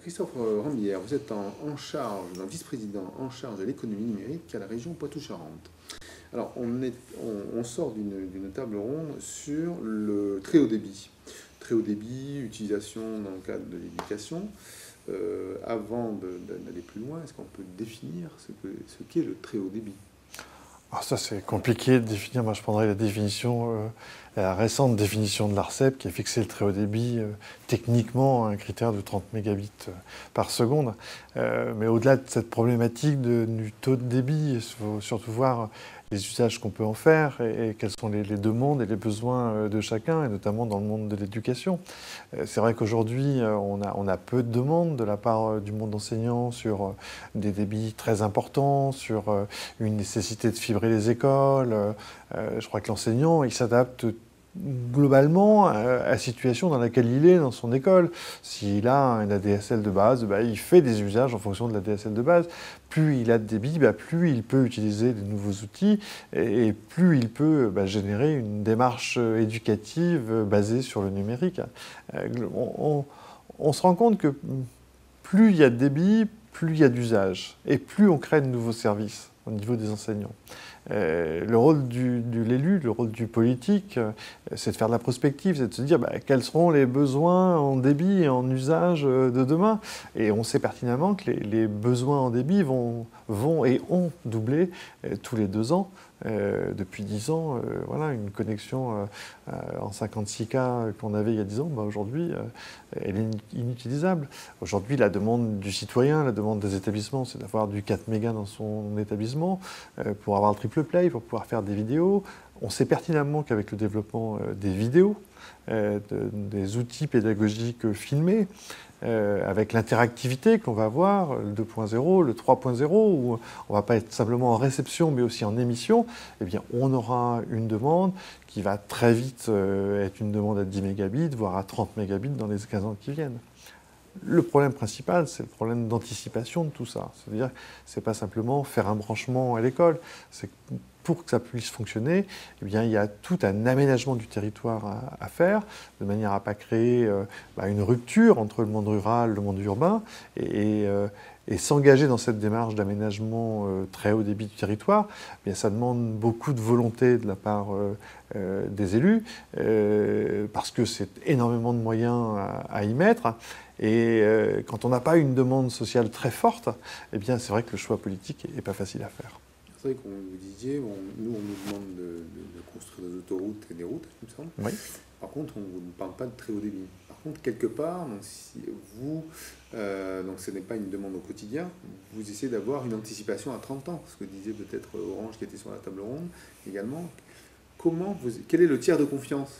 Christophe Rambière, vous êtes en charge, un vice-président en charge de l'économie numérique à la région Poitou-Charentes. Alors, on sort d'une table ronde sur le très haut débit. Très haut débit, utilisation dans le cadre de l'éducation. Avant d'aller plus loin, est-ce qu'on peut définir ce qu'est le très haut débit? Alors ça, c'est compliqué de définir. Moi, je prendrais la définition, la récente définition de l'ARCEP qui a fixé le très haut débit techniquement à un critère de 30 mégabits par seconde. Mais au-delà de cette problématique du taux de débit, il faut surtout voir les usages qu'on peut en faire et quelles sont les demandes et les besoins de chacun, et notamment dans le monde de l'éducation. C'est vrai qu'aujourd'hui, on a peu de demandes de la part du monde enseignant sur des débits très importants, sur une nécessité de fibrer les écoles. Je crois que l'enseignant, il s'adapte globalement à la situation dans laquelle il est dans son école. S'il a un ADSL de base, il fait des usages en fonction de l'ADSL de base. Plus il a de débit, plus il peut utiliser de nouveaux outils et plus il peut générer une démarche éducative basée sur le numérique. On se rend compte que plus il y a de débit, plus il y a d'usage et plus on crée de nouveaux services au niveau des enseignants. Le rôle de l'élu, le rôle du politique, c'est de faire de la prospective, c'est de se dire quels seront les besoins en débit et en usage de demain. Et on sait pertinemment que les besoins en débit vont et ont doublé tous les 2 ans. Depuis 10 ans, voilà, une connexion en 56K qu'on avait il y a 10 ans, aujourd'hui, elle est inutilisable. Aujourd'hui, la demande du citoyen, la demande des établissements, c'est d'avoir du 4 mégas dans son établissement pour avoir le triple play, pour pouvoir faire des vidéos. On sait pertinemment qu'avec le développement des vidéos, des outils pédagogiques filmés, avec l'interactivité qu'on va avoir, le 2.0, le 3.0, où on ne va pas être simplement en réception, mais aussi en émission, eh bien, on aura une demande qui va très vite être une demande à 10 mégabits, voire à 30 mégabits dans les 15 ans qui viennent. Le problème principal, c'est le problème d'anticipation de tout ça. C'est-à-dire que ce n'est pas simplement faire un branchement à l'école, c'est pour que ça puisse fonctionner, eh bien, il y a tout un aménagement du territoire à faire, de manière à ne pas créer une rupture entre le monde rural et le monde urbain, et s'engager dans cette démarche d'aménagement très haut débit du territoire, eh bien, ça demande beaucoup de volonté de la part des élus, parce que c'est énormément de moyens à y mettre. Et quand on n'a pas une demande sociale très forte, eh bien, c'est vrai que le choix politique n'est pas facile à faire. C'est vrai qu'on vous disiez, nous on nous demande de construire des autoroutes et des routes, il me semble. Oui. Par contre, on ne parle pas de très haut débit. Par contre, quelque part, donc, si vous, donc ce n'est pas une demande au quotidien, vous essayez d'avoir une anticipation à 30 ans, ce que disait peut-être Orange qui était sur la table ronde également. Quel est le tiers de confiance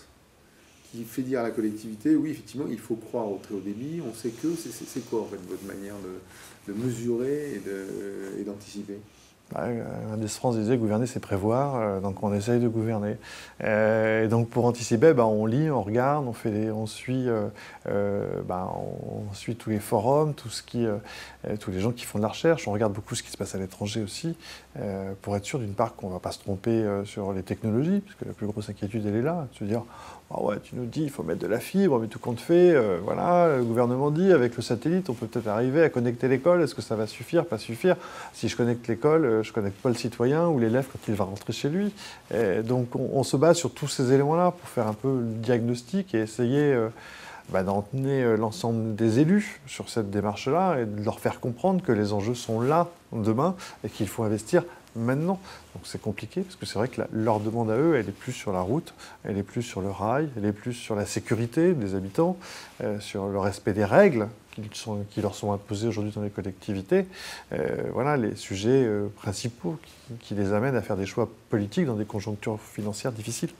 qui fait dire à la collectivité, oui, effectivement, il faut croire au très haut débit, on sait que, c'est quoi en fait votre manière de mesurer et d'anticiper? Indice France disait gouverner c'est prévoir, donc on essaye de gouverner. Et donc pour anticiper, on lit, on regarde, on suit tous les forums, tous les gens qui font de la recherche, on regarde beaucoup ce qui se passe à l'étranger aussi, pour être sûr d'une part qu'on ne va pas se tromper sur les technologies, parce que la plus grosse inquiétude elle est là, de se dire ah ouais, tu nous dis il faut mettre de la fibre, mais tout compte fait, voilà, le gouvernement dit avec le satellite on peut peut-être arriver à connecter l'école, est-ce que ça va suffire, pas suffire? Si je connecte l'école, je ne connecte pas le citoyen ou l'élève quand il va rentrer chez lui. Et donc on se base sur tous ces éléments-là pour faire un peu le diagnostic et essayer d'emmener l'ensemble des élus sur cette démarche-là et de leur faire comprendre que les enjeux sont là demain et qu'il faut investir maintenant. Donc c'est compliqué parce que c'est vrai que leur demande à eux, elle est plus sur la route, elle est plus sur le rail, elle est plus sur la sécurité des habitants, sur le respect des règles qui leur sont imposées aujourd'hui dans les collectivités. Voilà les sujets principaux qui les amènent à faire des choix politiques dans des conjonctures financières difficiles.